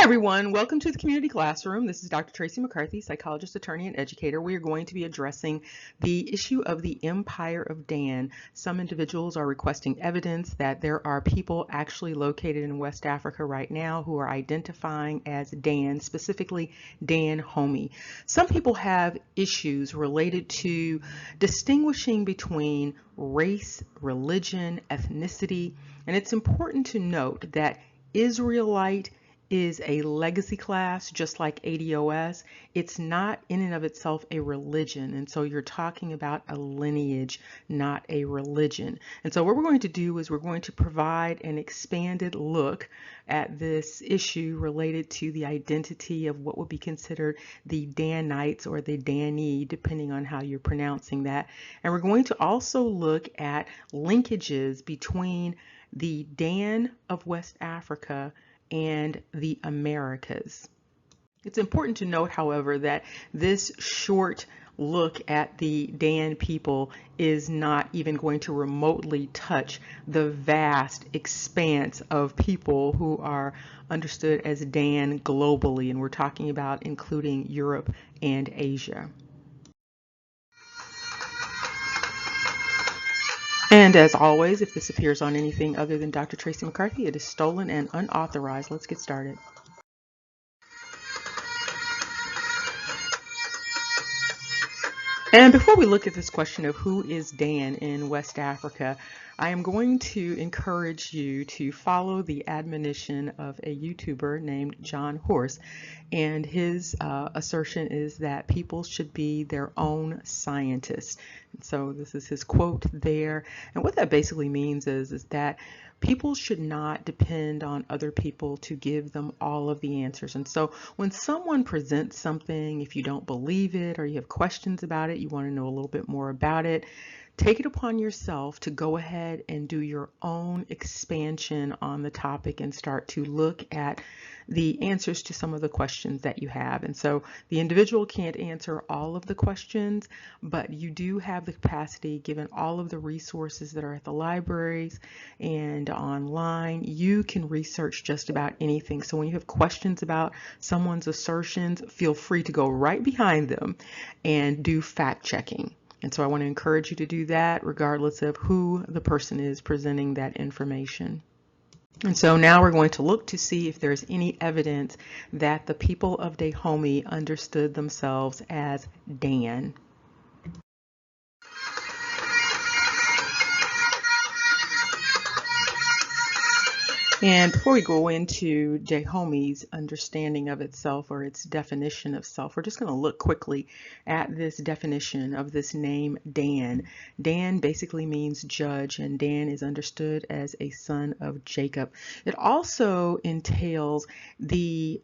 everyone, welcome to the community classroom. This is Dr. Tracey McCarthy, psychologist, attorney, and educator. We are going to be addressing the issue of the Empire of Dan. Some individuals are requesting evidence that there are people actually located in West Africa right now who are identifying as Dan, specifically Dan homey. Some people have issues related to distinguishing between race, religion, ethnicity, and it's important to note that Israelite is a legacy class, just like ADOS. It's not in and of itself a religion, and so you're talking about a lineage, not a religion. And so what we're going to do is we're going to provide an expanded look at this issue related to the identity of what would be considered the Danites or the Dani, depending on how you're pronouncing that. And we're going to also look at linkages between the Dan of West Africa and the Americas. It's important to note, however, that this short look at the Dan people is not even going to remotely touch the vast expanse of people who are understood as Dan globally, and we're talking about including Europe and Asia. And as always, if this appears on anything other than Dr. Tracey McCarthy, it is stolen and unauthorized. Let's get started. And before we look at this question of who is Dan in West Africa, I am going to encourage you to follow the admonition of a YouTuber named John Horse. And his assertion is that people should be their own scientists. So this is his quote there. And what that basically means is that people should not depend on other people to give them all of the answers. And so when someone presents something, if you don't believe it or you have questions about it, you want to know a little bit more about it, take it upon yourself to go ahead and do your own expansion on the topic and start to look at the answers to some of the questions that you have. And so the individual can't answer all of the questions, but you do have the capacity, given all of the resources that are at the libraries and online, you can research just about anything. So when you have questions about someone's assertions, feel free to go right behind them and do fact checking. And so I want to encourage you to do that regardless of who the person is presenting that information. And so now we're going to look to see if there's any evidence that the people of Dahomey understood themselves as Dan. And before we go into Dahomey's understanding of itself or its definition of self, we're just going to look quickly at this definition of this name Dan. Dan basically means judge, and Dan is understood as a son of Jacob. It also entails the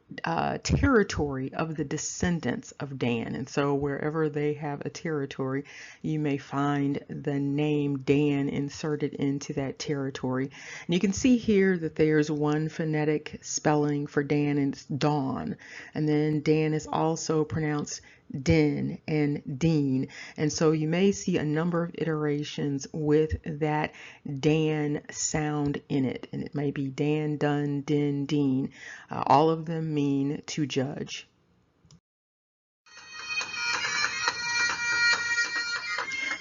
territory of the descendants of Dan. And so wherever they have a territory, you may find the name Dan inserted into that territory. And you can see here that there's one phonetic spelling for Dan, and it's Dawn. And then Dan is also pronounced Din and Dean. And so you may see a number of iterations with that Dan sound in it. And it may be Dan, Dun, Din, Dean. All of them mean to judge.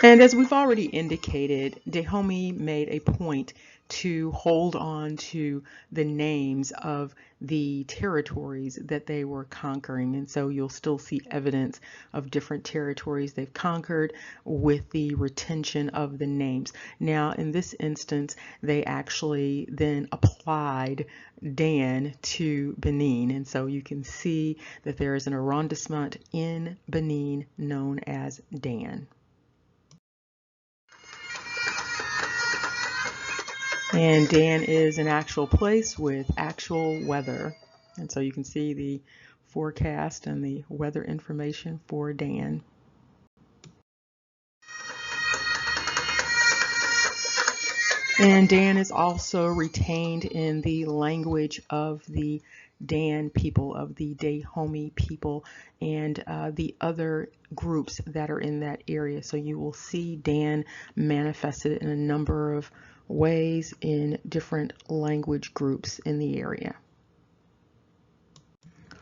And as we've already indicated, Dahomey made a point to hold on to the names of the territories that they were conquering. And so you'll still see evidence of different territories they've conquered with the retention of the names. Now, in this instance, they actually then applied Dan to Benin. And so you can see that there is an arrondissement in Benin known as Dan. And Dan is an actual place with actual weather. And so you can see the forecast and the weather information for Dan. And Dan is also retained in the language of the Dan people, of the Dahomey people, and the other groups that are in that area. So you will see Dan manifested in a number of ways in different language groups in the area.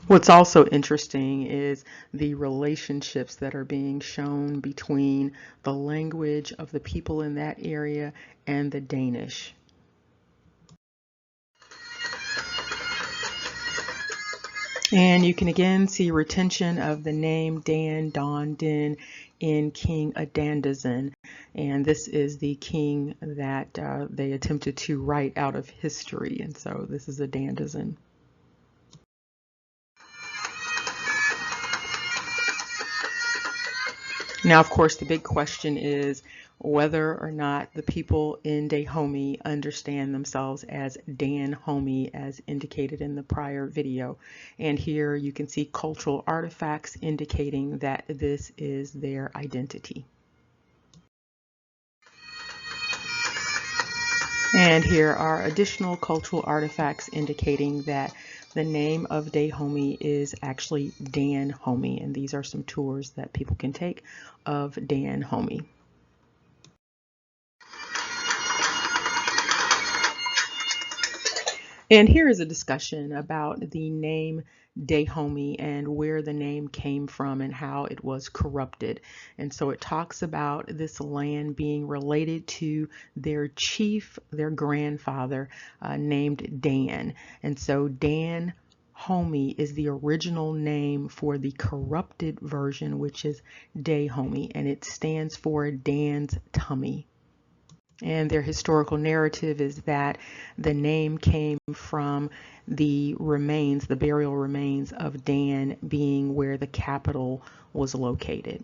What's also interesting is the relationships that are being shown between the language of the people in that area and the Danish. And you can again see retention of the name Dan, Don, Din in King Adandazan. And this is the king that they attempted to write out of history. And so this is Adandazan. Now, of course, the big question is whether or not the people in Dahomey understand themselves as Dan Homey, as indicated in the prior video. And here you can see cultural artifacts indicating that this is their identity. And here are additional cultural artifacts indicating that the name of Dahomey is actually Dan Homey, and these are some tours that people can take of Dan Homey. And here is a discussion about the name Dahomey and where the name came from and how it was corrupted. And so it talks about this land being related to their chief, their grandfather, named Dan. And so Dan Homey is the original name for the corrupted version, which is Dahomey, and it stands for Dan's tummy. And their historical narrative is that the name came from the remains, the burial remains of Dan being where the capital was located.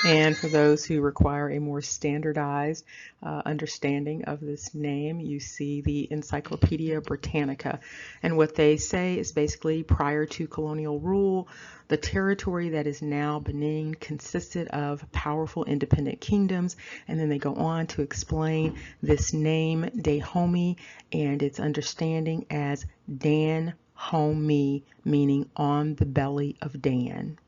And for those who require a more standardized understanding of this name, you see the Encyclopedia Britannica. And what they say is basically prior to colonial rule, the territory that is now Benin consisted of powerful independent kingdoms. And then they go on to explain this name, Dahomey, and its understanding as Dan Homey, meaning on the belly of Dan.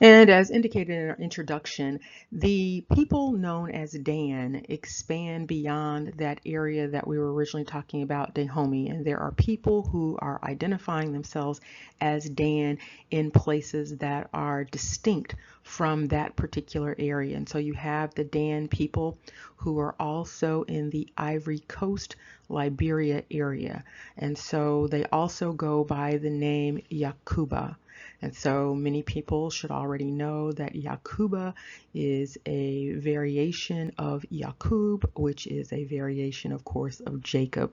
And as indicated in our introduction, the people known as Dan expand beyond that area that we were originally talking about, Dahomey. And there are people who are identifying themselves as Dan in places that are distinct from that particular area. And so you have the Dan people who are also in the Ivory Coast, Liberia area. And so they also go by the name Yakuba. And so many people should already know that Yakuba is a variation of Yakub, which is a variation, of course, of Jacob.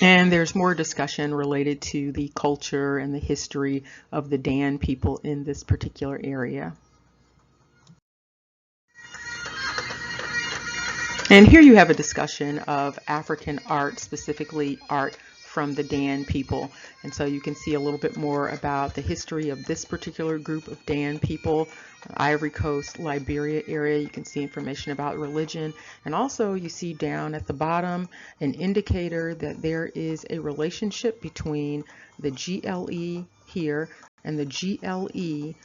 And there's more discussion related to the culture and the history of the Dan people in this particular area. And here you have a discussion of African art, specifically art from the Dan people. And so you can see a little bit more about the history of this particular group of Dan people, Ivory Coast, Liberia area. You can see information about religion. And also you see down at the bottom an indicator that there is a relationship between the GLE here and the GLE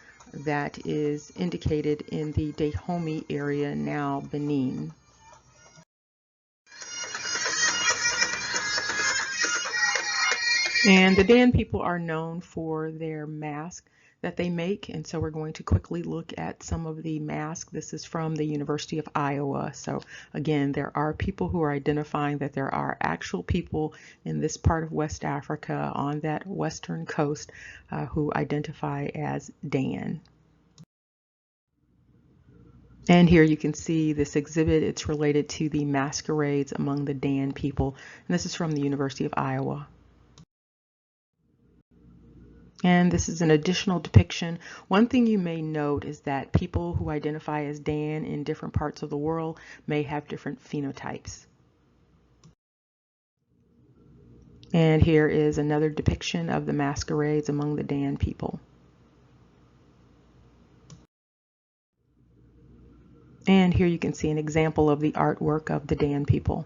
that is indicated in the Dahomey area, now Benin. And the Dan people are known for their mask that they make, and so we're going to quickly look at some of the masks. This is from the University of Iowa. So again, there are people who are identifying that there are actual people in this part of West Africa on that western coast who identify as Dan. And here you can see this exhibit. It's related to the masquerades among the Dan people, and this is from the University of Iowa. And this is an additional depiction. One thing you may note is that people who identify as Dan in different parts of the world may have different phenotypes. And here is another depiction of the masquerades among the Dan people. And here you can see an example of the artwork of the Dan people.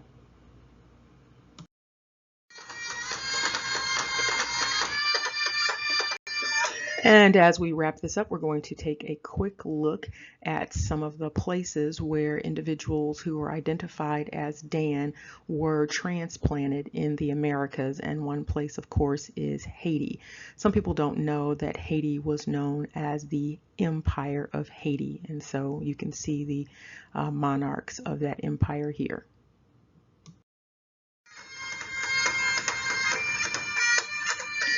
And as we wrap this up, we're going to take a quick look at some of the places where individuals who were identified as Dan were transplanted in the Americas. And one place, of course, is Haiti. Some people don't know that Haiti was known as the Empire of Haiti. And so you can see the monarchs of that empire here.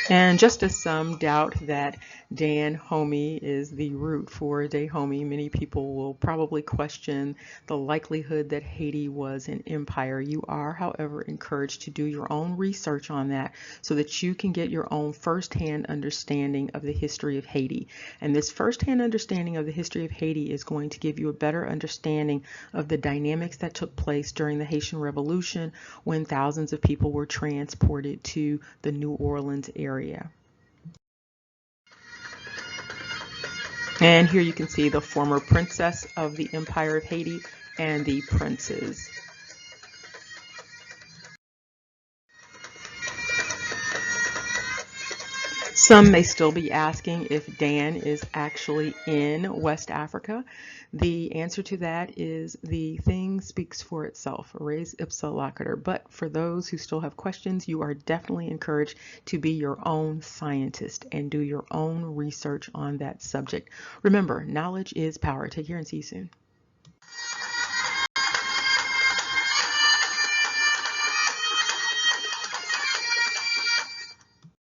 And just as some doubt that homey is the root for Dahomey, many people will probably question the likelihood that Haiti was an empire. You are, however, encouraged to do your own research on that so that you can get your own firsthand understanding of the history of Haiti. And this firsthand understanding of the history of Haiti is going to give you a better understanding of the dynamics that took place during the Haitian Revolution when thousands of people were transported to the New Orleans area. And here you can see the former princess of the Empire of Haiti and the princes. Some may still be asking if Dan is actually in West Africa. The answer to that is the thing speaks for itself, res ipsa loquitur. But for those who still have questions, you are definitely encouraged to be your own scientist and do your own research on that subject. Remember, knowledge is power. Take care and see you soon.